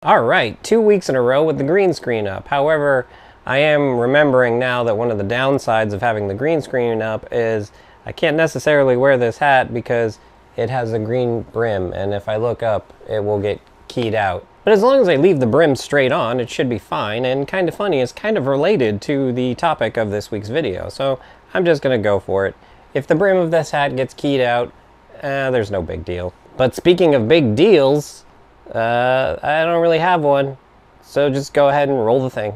Alright, 2 weeks in a row with the green screen up. However, I am remembering now that one of the downsides of having the green screen up is I can't necessarily wear this hat because it has a green brim, and if I look up, it will get keyed out. But as long as I leave the brim straight on, it should be fine, and Kinda Funny is kind of related to the topic of this week's video, so I'm just gonna go for it. If the brim of this hat gets keyed out, there's no big deal. But speaking of big deals, I don't really have one, so just go ahead and roll the thing.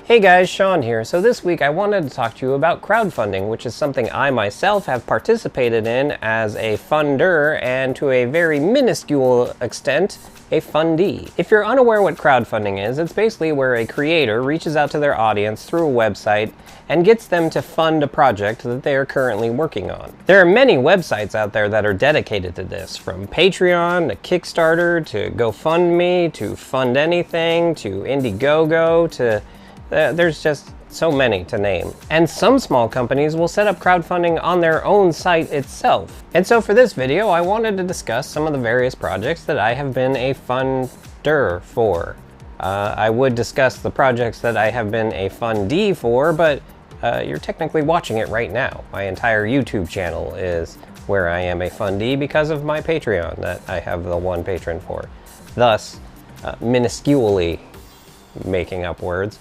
Hey guys, Sean here. So this week I wanted to talk to you about crowdfunding, which is something I myself have participated in as a funder and to a very minuscule extent, a fundee. If you're unaware what crowdfunding is, it's basically where a creator reaches out to their audience through a website and gets them to fund a project that they are currently working on. There are many websites out there that are dedicated to this, from Patreon to Kickstarter to GoFundMe to Fund Anything to IndieGoGo to there's just so many to name. And some small companies will set up crowdfunding on their own site itself. And so for this video, I wanted to discuss some of the various projects that I have been a funder for. I would discuss the projects that I have been a fundee for, but you're technically watching it right now. My entire YouTube channel is where I am a fundee because of my Patreon that I have the one patron for. Thus, minusculely making up words,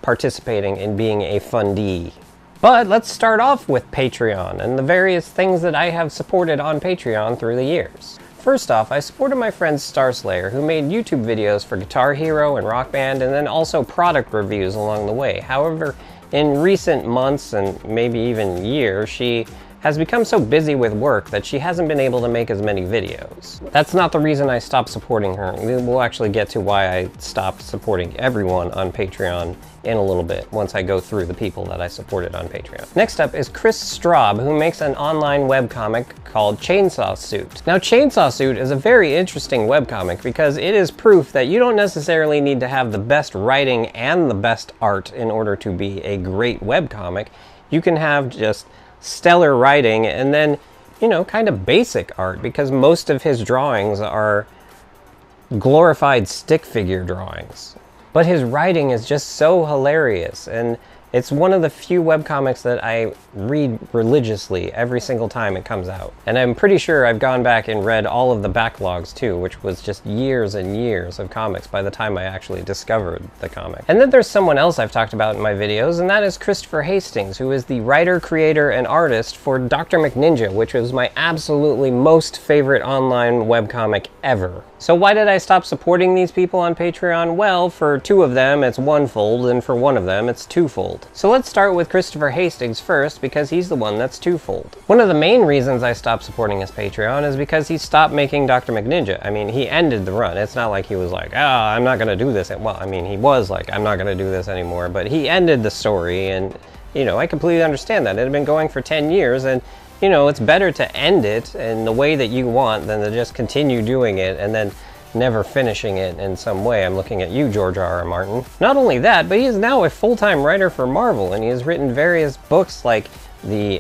participating in being a fundee. But let's start off with Patreon and the various things that I have supported on Patreon through the years. First off, I supported my friend Starslayer, who made YouTube videos for Guitar Hero and Rock Band, and then also product reviews along the way. However, in recent months and maybe even years, she has become so busy with work that she hasn't been able to make as many videos. That's not the reason I stopped supporting her. We'll actually get to why I stopped supporting everyone on Patreon in a little bit, once I go through the people that I supported on Patreon. Next up is Chris Straub, who makes an online webcomic called Chainsaw Suit. Now, Chainsaw Suit is a very interesting webcomic because it is proof that you don't necessarily need to have the best writing and the best art in order to be a great webcomic. You can have just stellar writing and then, you know, kind of basic art, because most of his drawings are glorified stick figure drawings. But his writing is just so hilarious, and it's one of the few webcomics that I read religiously every single time it comes out. And I'm pretty sure I've gone back and read all of the backlogs too, which was just years and years of comics by the time I actually discovered the comic. And then there's someone else I've talked about in my videos, and that is Christopher Hastings, who is the writer, creator, and artist for Dr. McNinja, which was my absolutely most favorite online webcomic ever. So why did I stop supporting these people on Patreon? Well, for two of them it's one-fold, and for one of them it's twofold. So let's start with Christopher Hastings first, because he's the one that's twofold. One of the main reasons I stopped supporting his Patreon is because he stopped making Dr. McNinja. I mean, he ended the run. It's not like he was like, I'm not gonna do this. Well, I mean, he was like, I'm not gonna do this anymore, but he ended the story, and, you know, I completely understand that. It had been going for 10 years, and you know, it's better to end it in the way that you want than to just continue doing it and then never finishing it in some way. I'm looking at you, George R.R. Martin. Not only that, but he is now a full-time writer for Marvel, and he has written various books like the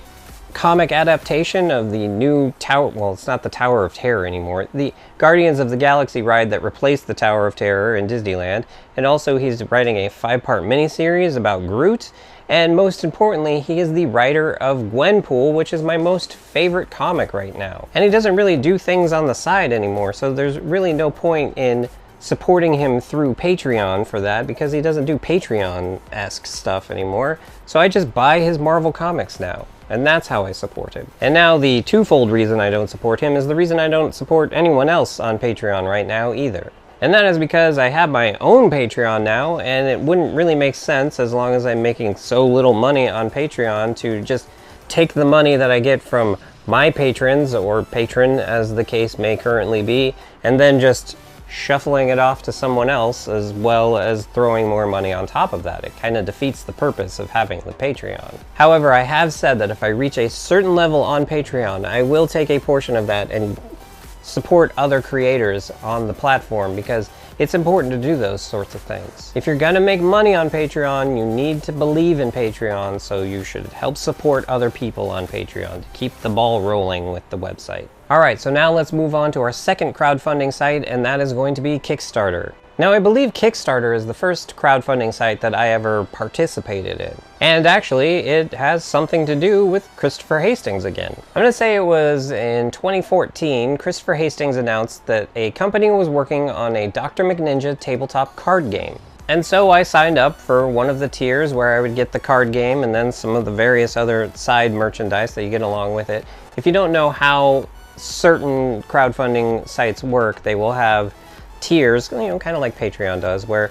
comic adaptation of the new Tower, well, it's not the Tower of Terror anymore, the Guardians of the Galaxy ride that replaced the Tower of Terror in Disneyland, and also he's writing a 5-part miniseries about Groot, and most importantly, he is the writer of Gwenpool, which is my most favorite comic right now. And he doesn't really do things on the side anymore, so there's really no point in supporting him through Patreon for that, because he doesn't do Patreon-esque stuff anymore. So I just buy his Marvel comics now, and that's how I support him. And now the twofold reason I don't support him is the reason I don't support anyone else on Patreon right now either. And that is because I have my own Patreon now, and it wouldn't really make sense, as long as I'm making so little money on Patreon, to just take the money that I get from my patrons, or patron as the case may currently be, and then just shuffling it off to someone else as well as throwing more money on top of that. It kind of defeats the purpose of having the Patreon. However, I have said that if I reach a certain level on Patreon, I will take a portion of that and support other creators on the platform, because it's important to do those sorts of things. If you're gonna make money on Patreon, you need to believe in Patreon, so you should help support other people on Patreon to keep the ball rolling with the website. Alright, so now let's move on to our second crowdfunding site, and that is going to be Kickstarter. Now, I believe Kickstarter is the first crowdfunding site that I ever participated in. And actually, it has something to do with Christopher Hastings again. I'm gonna say it was in 2014, Christopher Hastings announced that a company was working on a Dr. McNinja tabletop card game. And so I signed up for one of the tiers where I would get the card game and then some of the various other side merchandise that you get along with it. If you don't know how certain crowdfunding sites work, they will have tiers, you know, kind of like Patreon does, where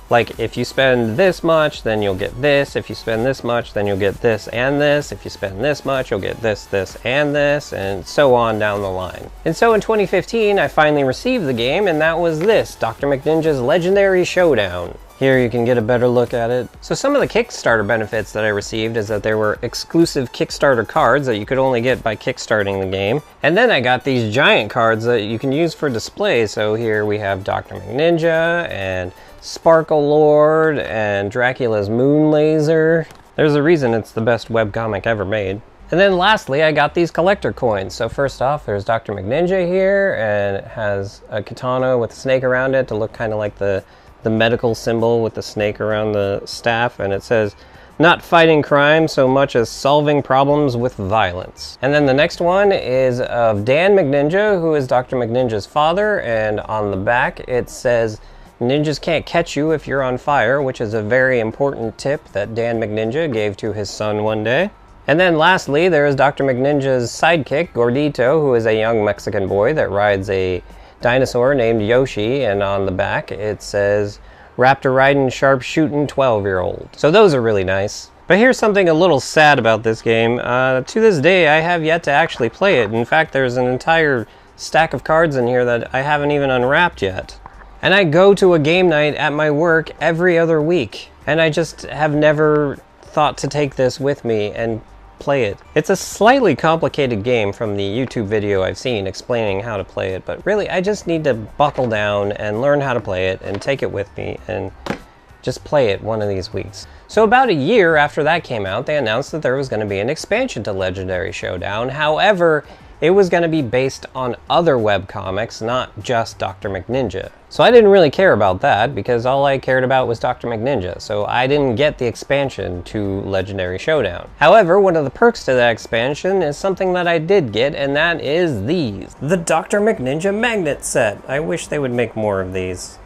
like if you spend this much, then you'll get this. If you spend this much, then you'll get this and this. If you spend this much, you'll get this, this, and this, and so on down the line. And so in 2015, I finally received the game, and that was this, Dr. McNinja's Legendary Showdown. Here you can get a better look at it. So some of the Kickstarter benefits that I received is that there were exclusive Kickstarter cards that you could only get by kickstarting the game. And then I got these giant cards that you can use for display. So here we have Dr. McNinja and Sparkle Lord and Dracula's Moon Laser. There's a reason it's the best webcomic ever made. And then lastly, I got these collector coins. So first off, there's Dr. McNinja here, and it has a katana with a snake around it to look kind of like the medical symbol with the snake around the staff, and it says, "Not fighting crime so much as solving problems with violence." And then the next one is of Dan McNinja, who is Dr. McNinja's father, and on the back it says, "Ninjas can't catch you if you're on fire," which is a very important tip that Dan McNinja gave to his son one day. And then lastly, there is Dr. McNinja's sidekick, Gordito, who is a young Mexican boy that rides a dinosaur named Yoshi, and on the back it says, "Raptor riding, sharp shooting 12-year-old." So those are really nice. But here's something a little sad about this game. To this day, I have yet to actually play it. In fact, there's an entire stack of cards in here that I haven't even unwrapped yet. And I go to a game night at my work every other week, and I just have never thought to take this with me and play it. It's a slightly complicated game from the YouTube video I've seen explaining how to play it, but really I just need to buckle down and learn how to play it and take it with me and just play it one of these weeks. So about a year after that came out, they announced that there was going to be an expansion to Legendary Showdown. However, it was going to be based on other webcomics, not just Dr. McNinja. So I didn't really care about that, because all I cared about was Dr. McNinja, so I didn't get the expansion to Legendary Showdown. However, one of the perks to that expansion is something that I did get, and that is these. The Dr. McNinja Magnet Set. I wish they would make more of these.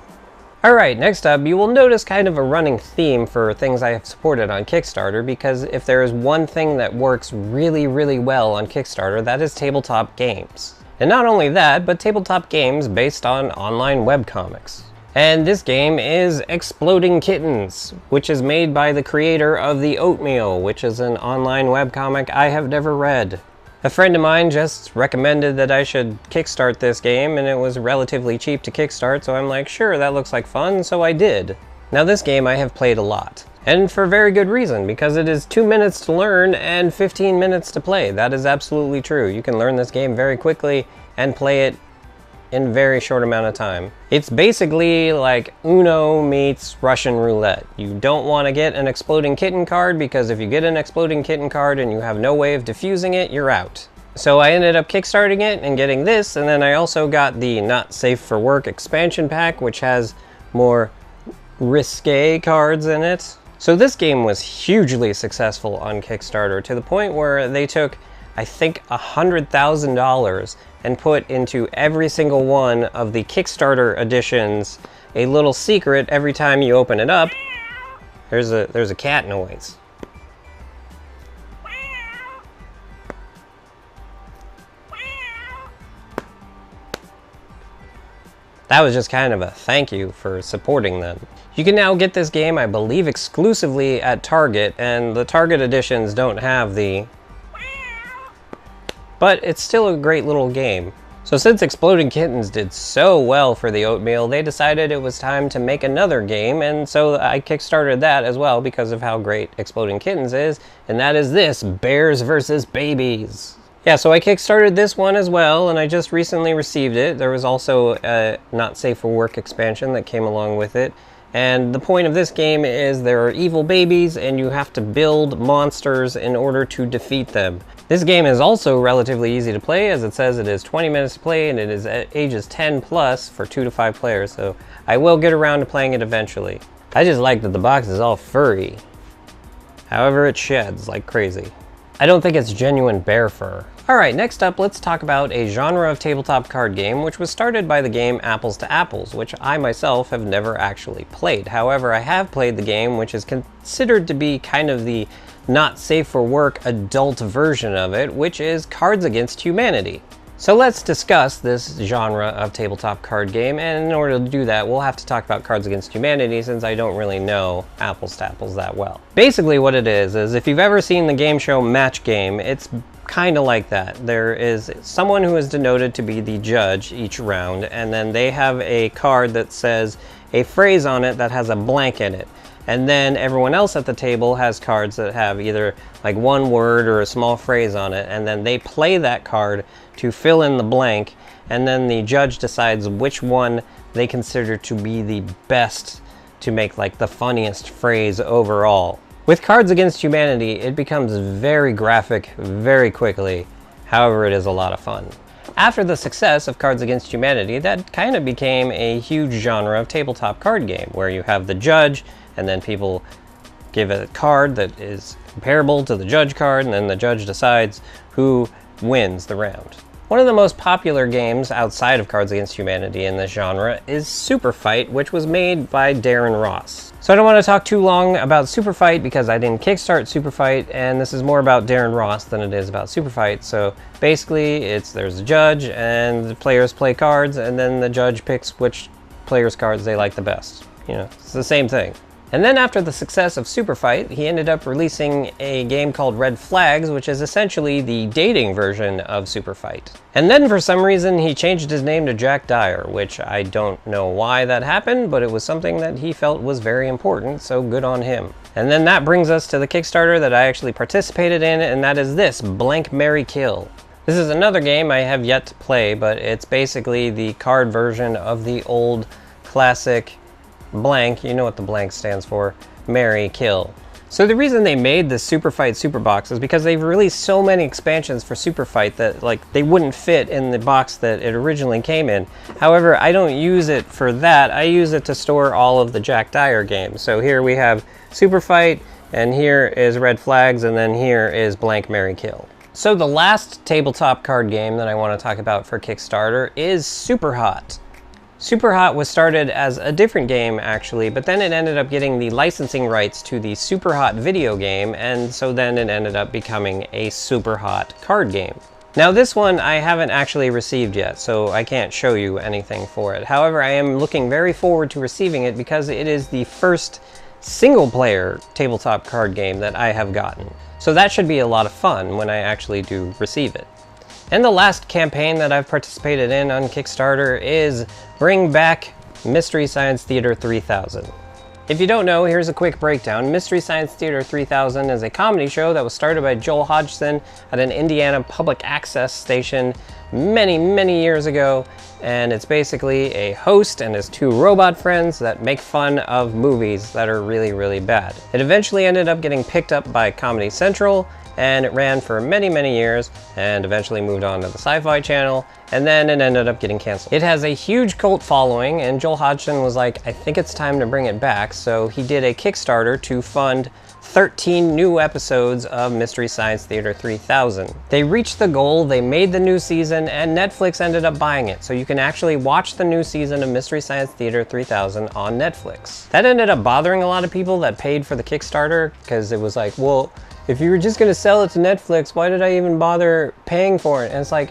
Alright, next up, you will notice kind of a running theme for things I have supported on Kickstarter, because if there is one thing that works really, really well on Kickstarter, that is tabletop games. And not only that, but tabletop games based on online webcomics. And this game is Exploding Kittens, which is made by the creator of The Oatmeal, which is an online webcomic I have never read. A friend of mine just recommended that I should kickstart this game, and it was relatively cheap to kickstart, so I'm like, sure, that looks like fun, so I did. Now this game I have played a lot, and for very good reason, because it is 2 minutes to learn and 15 minutes to play. That is absolutely true. You can learn this game very quickly and play it in a very short amount of time. It's basically like Uno meets Russian roulette. You don't want to get an Exploding Kitten card, because if you get an Exploding Kitten card and you have no way of defusing it, you're out. So I ended up kickstarting it and getting this, and then I also got the Not Safe for Work expansion pack, which has more risque cards in it. So this game was hugely successful on Kickstarter, to the point where they took, I think, $100,000 and put into every single one of the Kickstarter editions a little secret every time you open it up. There's a cat noise. That was just kind of a thank you for supporting them. You can now get this game, I believe, exclusively at Target, and the Target editions don't have the... But it's still a great little game. So since Exploding Kittens did so well for the oatmeal, they decided it was time to make another game, and so I kickstarted that as well because of how great Exploding Kittens is, and that is this, Bears vs. Babies. Yeah, so I kickstarted this one as well, and I just recently received it. There was also a Not Safe for Work expansion that came along with it. And the point of this game is there are evil babies and you have to build monsters in order to defeat them. This game is also relatively easy to play, as it says it is 20 minutes to play and it is at ages 10 plus for 2 to 5 players, so I will get around to playing it eventually. I just like that the box is all furry. However, it sheds like crazy. I don't think it's genuine bear fur. Alright, next up let's talk about a genre of tabletop card game which was started by the game Apples to Apples, which I myself have never actually played. However, I have played the game, which is considered to be kind of the not safe for work adult version of it, which is Cards Against Humanity. So let's discuss this genre of tabletop card game, and in order to do that, we'll have to talk about Cards Against Humanity since I don't really know Apples to Apples that well. Basically what it is if you've ever seen the game show Match Game, it's kind of like that. There is someone who is denoted to be the judge each round, and then they have a card that says a phrase on it that has a blank in it. And then everyone else at the table has cards that have either like one word or a small phrase on it, and then they play that card to fill in the blank, and then the judge decides which one they consider to be the best to make like the funniest phrase overall. With Cards Against Humanity, it becomes very graphic very quickly. However, it is a lot of fun. After the success of Cards Against Humanity, that kind of became a huge genre of tabletop card game, where you have the judge, and then people give a card that is comparable to the judge card, and then the judge decides who wins the round. One of the most popular games outside of Cards Against Humanity in this genre is Super Fight, which was made by Darren Ross. So I don't want to talk too long about Super Fight because I didn't kickstart Super Fight, and this is more about Darren Ross than it is about Super Fight. So basically there's a judge and the players play cards, and then the judge picks which players' cards they like the best. You know, it's the same thing. And then after the success of Super Fight, he ended up releasing a game called Red Flags, which is essentially the dating version of Super Fight. And then for some reason he changed his name to Jack Dyer, which I don't know why that happened, but it was something that he felt was very important, so good on him. And then that brings us to the Kickstarter that I actually participated in, and that is this, Blank, Marry, Kill. This is another game I have yet to play, but it's basically the card version of the old classic blank, you know what the blank stands for, marry, kill. So the reason they made this Super Fight Super Box is because they've released so many expansions for Super Fight that like they wouldn't fit in the box that it originally came in. However, I don't use it for that. I use it to store all of the Jack Dyer games. So here we have Super Fight, and here is Red Flags, and then here is Blank, Marry, Kill. So the last tabletop card game that I want to talk about for Kickstarter is Super Hot. Super Hot was started as a different game actually, but then it ended up getting the licensing rights to the Super Hot video game, and so then it ended up becoming a Super Hot card game. Now this one I haven't actually received yet, so I can't show you anything for it. However, I am looking very forward to receiving it because it is the first single-player tabletop card game that I have gotten. So that should be a lot of fun when I actually do receive it. And the last campaign that I've participated in on Kickstarter is Bring Back Mystery Science Theater 3000. If you don't know, here's a quick breakdown. Mystery Science Theater 3000 is a comedy show that was started by Joel Hodgson at an Indiana public access station many, many years ago. And it's basically a host and his two robot friends that make fun of movies that are really, really bad. It eventually ended up getting picked up by Comedy Central, and it ran for many, many years and eventually moved on to the Sci-Fi Channel, and then it ended up getting canceled. It has a huge cult following, and Joel Hodgson was like, I think it's time to bring it back, so he did a Kickstarter to fund 13 new episodes of Mystery Science Theater 3000. They reached the goal, they made the new season, and Netflix ended up buying it, so you can actually watch the new season of Mystery Science Theater 3000 on Netflix. That ended up bothering a lot of people that paid for the Kickstarter, because it was like, well, if you were just gonna sell it to Netflix, why did I even bother paying for it? And it's like,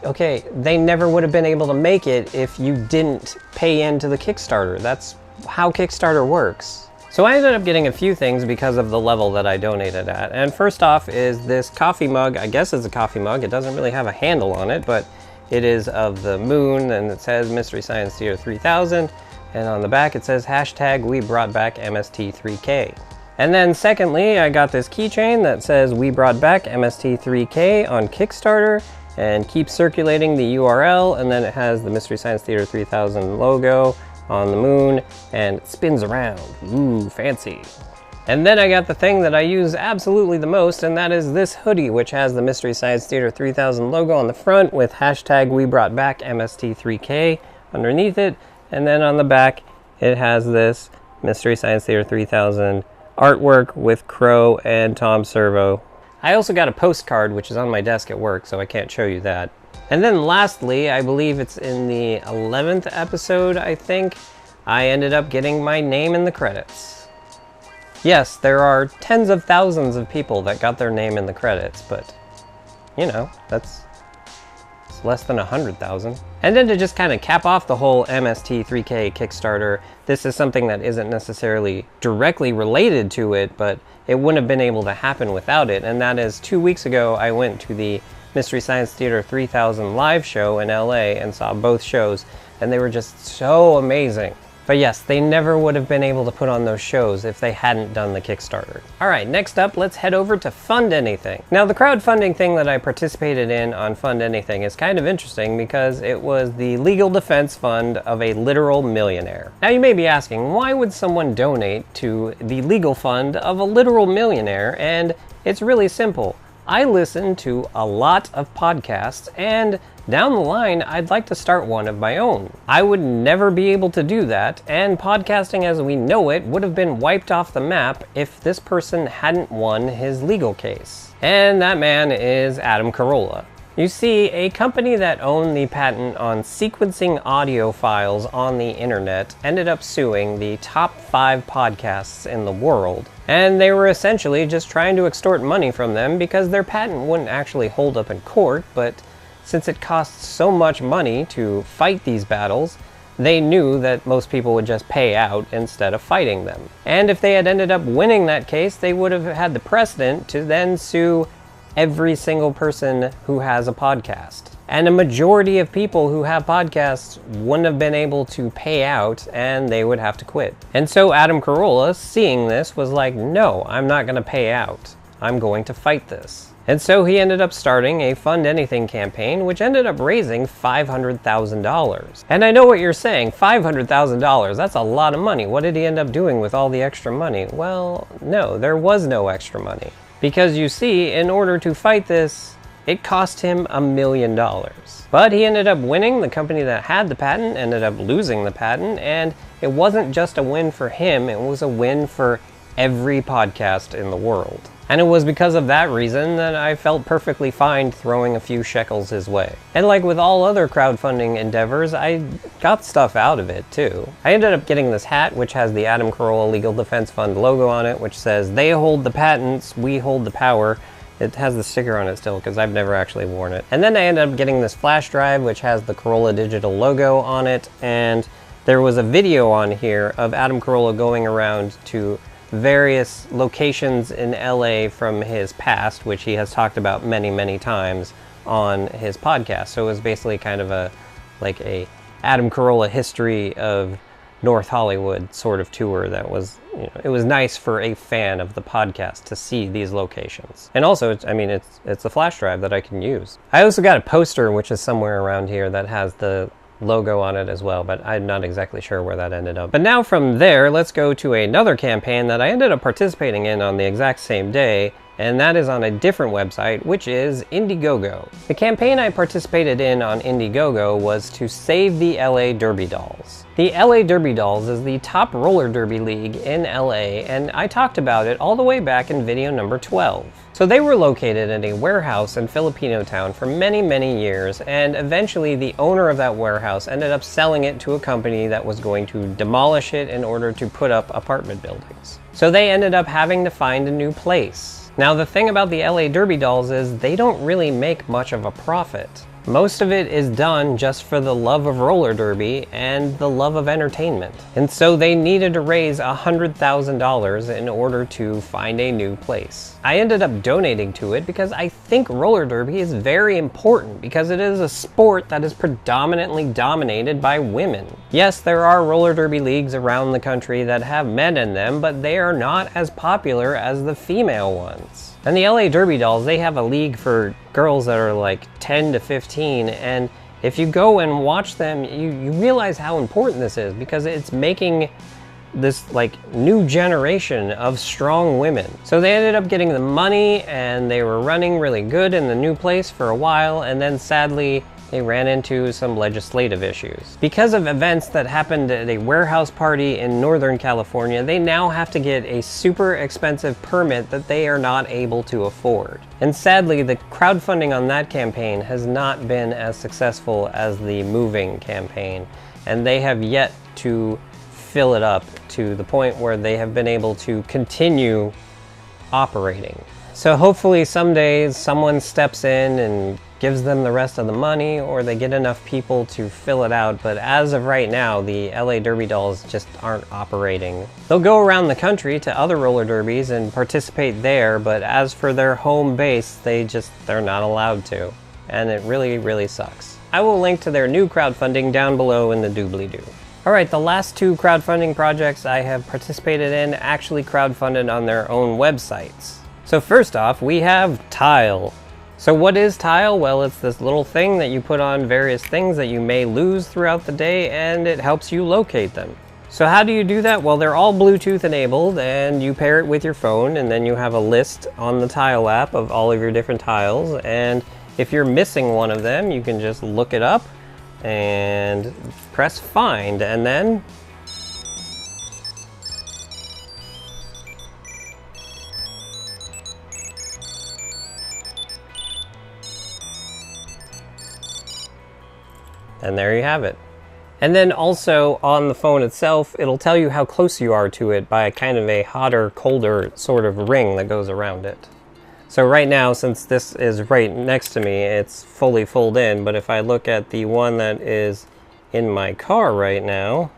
okay, they never would have been able to make it if you didn't pay into the Kickstarter. That's how Kickstarter works. So I ended up getting a few things because of the level that I donated at. And first off is this coffee mug. I guess it's a coffee mug. It doesn't really have a handle on it, but it is of the moon, and it says Mystery Science Theater 3000, and on the back it says hashtag we brought back MST3K. And then secondly, I got this keychain that says we brought back MST3K on Kickstarter, and keep circulating the URL, and then it has the Mystery Science Theater 3000 logo on the moon, and it spins around. Ooh, fancy. And then I got the thing that I use absolutely the most, and that is this hoodie, which has the Mystery Science Theater 3000 logo on the front with hashtag we brought back MST3K underneath it, and then on the back it has this Mystery Science Theater 3000 artwork with Crow and Tom Servo. I also got a postcard, which is on my desk at work, so I can't show you that. And then lastly, I believe it's in the 11th episode, I think, I ended up getting my name in the credits. Yes, there are tens of thousands of people that got their name in the credits, but, you know, it's less than 100,000. And then to just kind of cap off the whole MST3K Kickstarter, this is something that isn't necessarily directly related to it, but it wouldn't have been able to happen without it, and that is 2 weeks ago I went to the Mystery Science Theater 3000 live show in LA and saw both shows, and they were just so amazing. But yes, they never would have been able to put on those shows if they hadn't done the Kickstarter. Alright, next up, let's head over to Fund Anything. Now, the crowdfunding thing that I participated in on Fund Anything is kind of interesting because it was the legal defense fund of a literal millionaire. Now, you may be asking, why would someone donate to the legal fund of a literal millionaire? And it's really simple. I listen to a lot of podcasts, and down the line, I'd like to start one of my own. I would never be able to do that, and podcasting as we know it would have been wiped off the map if this person hadn't won his legal case. And that man is Adam Carolla. You see, a company that owned the patent on sequencing audio files on the internet ended up suing the top 5 podcasts in the world. And they were essentially just trying to extort money from them because their patent wouldn't actually hold up in court, but since it costs so much money to fight these battles, they knew that most people would just pay out instead of fighting them. And if they had ended up winning that case, they would have had the precedent to then sue every single person who has a podcast. And a majority of people who have podcasts wouldn't have been able to pay out, and they would have to quit. And so Adam Carolla, seeing this, was like, no, I'm not going to pay out. I'm going to fight this. And so he ended up starting a Fund Anything campaign, which ended up raising $500,000. And I know what you're saying, $500,000, that's a lot of money. What did he end up doing with all the extra money? Well, no, there was no extra money. Because you see, in order to fight this, it cost him $1 million. But he ended up winning. The company that had the patent ended up losing the patent, and it wasn't just a win for him, it was a win for every podcast in the world. And it was because of that reason that I felt perfectly fine throwing a few shekels his way. And like with all other crowdfunding endeavors, I got stuff out of it too. I ended up getting this hat, which has the Adam Carolla Legal Defense Fund logo on it, which says, "They hold the patents, we hold the power." It has the sticker on it still, because I've never actually worn it. And then I ended up getting this flash drive, which has the Carolla Digital logo on it, and there was a video on here of Adam Carolla going around to various locations in LA from his past, which he has talked about many, many times on his podcast. So it was basically kind of a Adam Carolla history of North Hollywood sort of tour that was, you know, it was nice for a fan of the podcast to see these locations. And also, it's a flash drive that I can use. I also got a poster, which is somewhere around here, that has the logo on it as well, but I'm not exactly sure where that ended up. But now from there, let's go to another campaign that I ended up participating in on the exact same day, and that is on a different website, which is IndieGoGo. The campaign I participated in on IndieGoGo was to save the LA Derby Dolls. The LA Derby Dolls is the top roller derby league in LA, and I talked about it all the way back in video number 12. So they were located in a warehouse in Filipino town for many, many years, and eventually the owner of that warehouse ended up selling it to a company that was going to demolish it in order to put up apartment buildings. So they ended up having to find a new place. Now the thing about the LA Derby Dolls is they don't really make much of a profit. Most of it is done just for the love of roller derby and the love of entertainment. And so they needed to raise $100,000 in order to find a new place. I ended up donating to it because I think roller derby is very important because it is a sport that is predominantly dominated by women. Yes, there are roller derby leagues around the country that have men in them, but they are not as popular as the female ones. And the LA Derby Dolls, they have a league for girls that are like 10 to 15, and if you go and watch them, you realize how important this is because it's making this like new generation of strong women. So they ended up getting the money and they were running really good in the new place for a while, and then sadly they ran into some legislative issues. Because of events that happened at a warehouse party in Northern California, they now have to get a super expensive permit that they are not able to afford. And sadly, the crowdfunding on that campaign has not been as successful as the moving campaign, and they have yet to fill it up to the point where they have been able to continue operating. So hopefully someday someone steps in and gives them the rest of the money, or they get enough people to fill it out, but as of right now, the LA Derby Dolls just aren't operating. They'll go around the country to other roller derbies and participate there, but as for their home base, they're not allowed to, and it really sucks. I will link to their new crowdfunding down below in the doobly-doo. Alright, the last two crowdfunding projects I have participated in actually crowdfunded on their own websites. So first off, we have Tile. So what is Tile? Well, it's this little thing that you put on various things that you may lose throughout the day, and it helps you locate them. So how do you do that? Well, they're all Bluetooth enabled, and you pair it with your phone, and then you have a list on the Tile app of all of your different tiles, and if you're missing one of them, you can just look it up and press find, and then there you have it. And then also on the phone itself, it'll tell you how close you are to it by kind of a hotter, colder sort of ring that goes around it. So right now, since this is right next to me, it's fully full in, but if I look at the one that is in my car right now,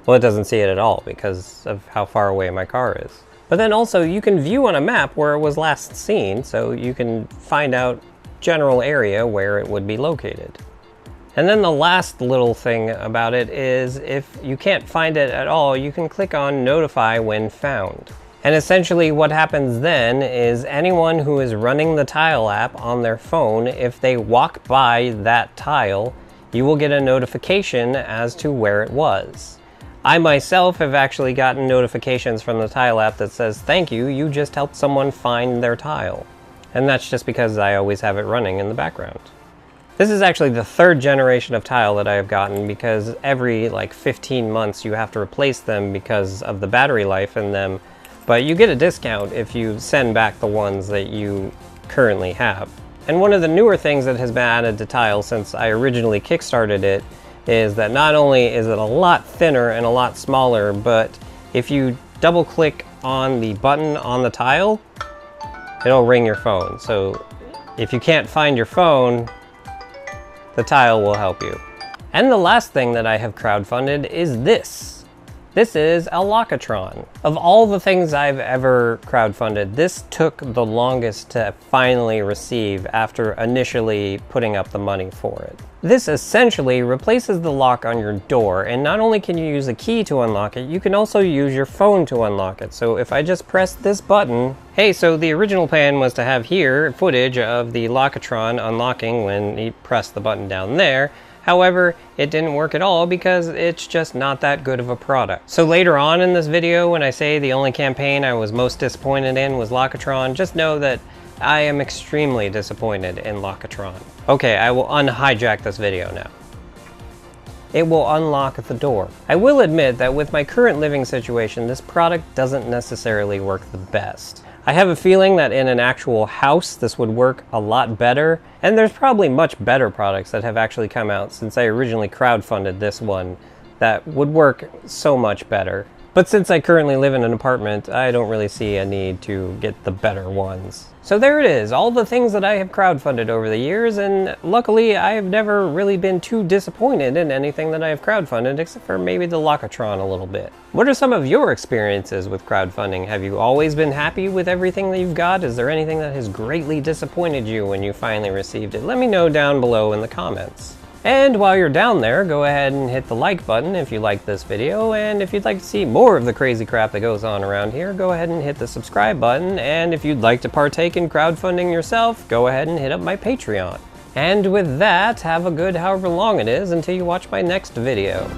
well, it doesn't see it at all because of how far away my car is. But then also you can view on a map where it was last seen, so you can find out general area where it would be located. And then the last little thing about it is if you can't find it at all, you can click on Notify When Found. And essentially what happens then is anyone who is running the Tile app on their phone, if they walk by that tile, you will get a notification as to where it was. I myself have actually gotten notifications from the Tile app that says, "Thank you, you just helped someone find their tile." And that's just because I always have it running in the background. This is actually the third generation of Tile that I have gotten because every like 15 months you have to replace them because of the battery life in them, but you get a discount if you send back the ones that you currently have. And one of the newer things that has been added to Tile since I originally kickstarted it is that not only is it a lot thinner and a lot smaller, but if you double click on the button on the tile, it'll ring your phone. So if you can't find your phone, the tile will help you. And the last thing that I have crowdfunded is this. This is a Lockatron. Of all the things I've ever crowdfunded, this took the longest to finally receive after initially putting up the money for it. This essentially replaces the lock on your door, and not only can you use a key to unlock it, you can also use your phone to unlock it. So if I just press this button, hey, so the original plan was to have here footage of the Lockatron unlocking when you press the button down there. However, it didn't work at all because it's just not that good of a product. So later on in this video, when I say the only campaign I was most disappointed in was Lockatron, just know that I am extremely disappointed in Lockatron. Okay, I will unhijack this video now. It will unlock the door. I will admit that with my current living situation, this product doesn't necessarily work the best. I have a feeling that in an actual house, this would work a lot better, and there's probably much better products that have actually come out since I originally crowdfunded this one that would work so much better. But since I currently live in an apartment, I don't really see a need to get the better ones. So there it is, all the things that I have crowdfunded over the years, and luckily I have never really been too disappointed in anything that I have crowdfunded, except for maybe the Locatron a little bit. What are some of your experiences with crowdfunding? Have you always been happy with everything that you've got? Is there anything that has greatly disappointed you when you finally received it? Let me know down below in the comments. And while you're down there, go ahead and hit the like button if you liked this video, and if you'd like to see more of the crazy crap that goes on around here, go ahead and hit the subscribe button, and if you'd like to partake in crowdfunding yourself, go ahead and hit up my Patreon. And with that, have a good however long it is until you watch my next video.